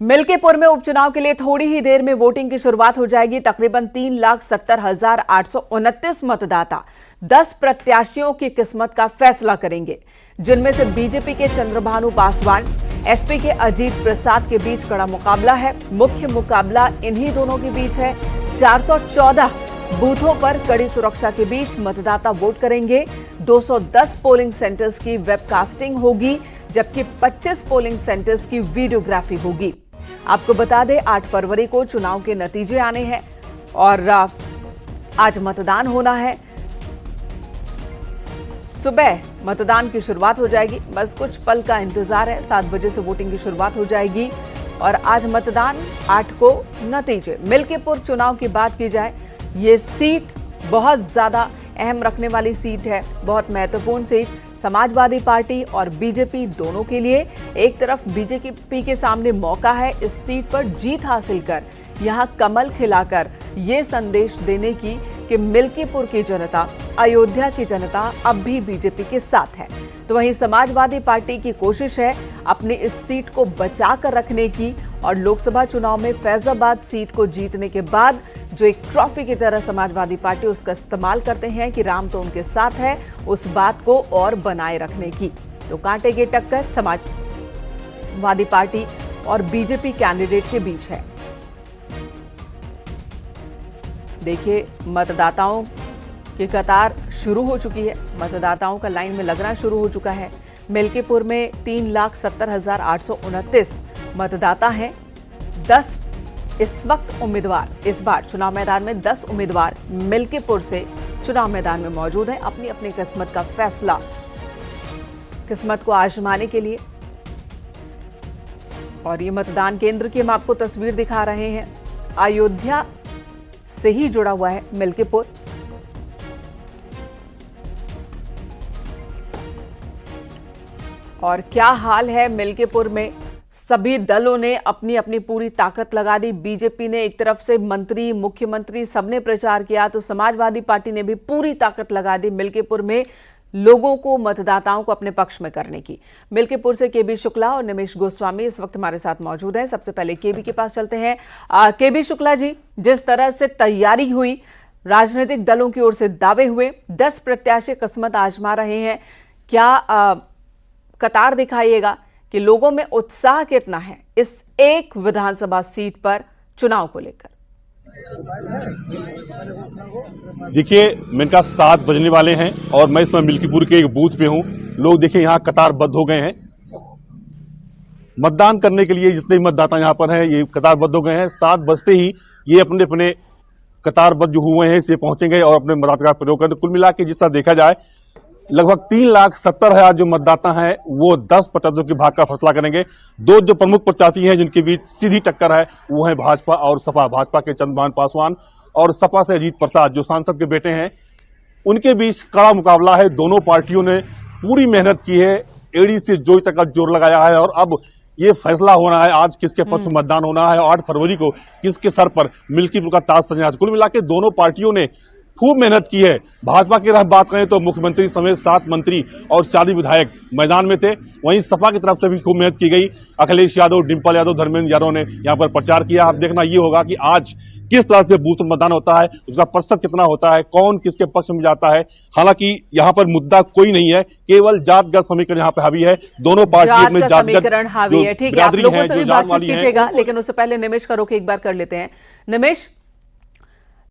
मिल्कीपुर में उपचुनाव के लिए थोड़ी ही देर में वोटिंग की शुरुआत हो जाएगी। तकरीबन 3,70,829 मतदाता 10 प्रत्याशियों की किस्मत का फैसला करेंगे, जिनमें से बीजेपी के चंद्रभानु पासवान, एसपी के अजीत प्रसाद के बीच कड़ा मुकाबला है। मुख्य मुकाबला इन्हीं दोनों के बीच है। 414 बूथों पर कड़ी सुरक्षा के बीच मतदाता वोट करेंगे। 210 पोलिंग सेंटर्स की वेबकास्टिंग होगी, जबकि 25 पोलिंग सेंटर्स की वीडियोग्राफी होगी। आपको बता दें 8 फरवरी को चुनाव के नतीजे आने हैं और आज मतदान होना है। सुबह मतदान की शुरुआत हो जाएगी, बस कुछ पल का इंतजार है। 7 बजे से वोटिंग की शुरुआत हो जाएगी और आज मतदान, 8 को नतीजे। मिल्कीपुर चुनाव की बात की जाए, ये सीट बहुत ज्यादा अहम रखने वाली सीट है, बहुत महत्वपूर्ण सीट समाजवादी पार्टी और बीजेपी दोनों के लिए। एक तरफ बीजेपी के सामने मौका है इस सीट पर जीत हासिल कर यहां कमल खिलाकर ये संदेश देने की कि मिल्कीपुर की जनता, अयोध्या की जनता अब भी बीजेपी के साथ है। तो वहीं समाजवादी पार्टी की कोशिश है अपनी इस सीट को बचा कर रखने की और लोकसभा चुनाव में फैजाबाद सीट को जीतने के बाद जो एक ट्रॉफी की तरह समाजवादी पार्टी उसका इस्तेमाल करते हैं कि राम तो उनके साथ है, उस बात को और बनाए रखने की। तो कांटे की टक्कर समाजवादी पार्टी और बीजेपी कैंडिडेट के बीच है। देखिए, मतदाताओं की कतार शुरू हो चुकी है, मतदाताओं का लाइन में लगना शुरू हो चुका है। मिल्कीपुर में 3,70,829 मतदाता हैं। 10 इस वक्त उम्मीदवार, इस बार चुनाव मैदान में 10 उम्मीदवार मिल्कीपुर से चुनाव मैदान में मौजूद हैं, अपनी अपनी किस्मत का फैसला, किस्मत को आजमाने के लिए। और ये मतदान केंद्र की हम आपको तस्वीर दिखा रहे हैं। अयोध्या से ही जुड़ा हुआ है मिल्कीपुर। और क्या हाल है मिल्कीपुर में, सभी दलों ने अपनी अपनी पूरी ताकत लगा दी। बीजेपी ने एक तरफ से मंत्री, मुख्यमंत्री सबने प्रचार किया, तो समाजवादी पार्टी ने भी पूरी ताकत लगा दी मिल्कीपुर में लोगों को, मतदाताओं को अपने पक्ष में करने की। मिल्कीपुर से केबी शुक्ला और निमेश गोस्वामी इस वक्त हमारे साथ मौजूद हैं। सबसे पहले केबी के पास चलते हैं। केबी शुक्ला जी, जिस तरह से तैयारी हुई, राजनीतिक दलों की ओर से दावे हुए, 10 प्रत्याशी किस्मत आजमा रहे हैं, क्या कतार दिखाइएगा कि लोगों में उत्साह कितना है इस एक विधानसभा सीट पर चुनाव को लेकर? देखिए, मेरे का 7 बजने वाले हैं और मैं इसमें मिल्कीपुर के एक बूथ पे हूं। लोग देखिए यहाँ कतारबद्ध हो गए हैं मतदान करने के लिए। जितने मतदाता यहाँ पर हैं ये कतारबद्ध हो गए हैं। 7 बजते ही ये अपने अपने कतारबद्ध जो हुए हैं इसे पहुंचेंगे और अपने मताधिकार प्रयोग करेंगे। तो कुल मिला के जिस तरह देखा जाए लगभग 3,70,000 जो मतदाता हैं वो 10 प्रत्याशियों के भाग्य का फैसला करेंगे। 2 जो प्रमुख प्रत्याशी हैं जिनके बीच सीधी टक्कर है वो है भाजपा और सपा। भाजपा के चंद्रभानु पासवान और सपा से अजीत प्रसाद जो सांसद के बेटे हैं, उनके बीच कड़ा मुकाबला है। दोनों पार्टियों ने पूरी मेहनत की है, एड़ी से जोई तक का जोर लगाया है और अब ये फैसला होना है आज किसके पक्ष में मतदान होना है और 8 फरवरी को किसके सर पर मिल्कीपुर का ताज सजना है। कुल मिला के दोनों पार्टियों ने खूब मेहनत की है। भाजपा की बात करें तो मुख्यमंत्री समेत 7 मंत्री और 40 विधायक मैदान में थे। वहीं सपा की तरफ से भी खूब मेहनत की गई। अखिलेश यादव, डिंपल यादव, धर्मेंद्र यादव ने यहां पर प्रचार किया। अब देखना ये होगा कि आज किस तरह से बूथ मतदान होता है, उसका प्रतिशत कितना होता है, कौन किसके पक्ष में जाता है। हालांकि यहाँ पर मुद्दा कोई नहीं है, केवल जातगत समीकरण यहाँ पे हावी है। दोनों पार्टियों में समीकरण हावी है। ठीक है, आप लोगों से भी बातचीत कीजिएगा, लेकिन उससे पहले निमेश का रुख एक बार कर लेते हैं। निमेश,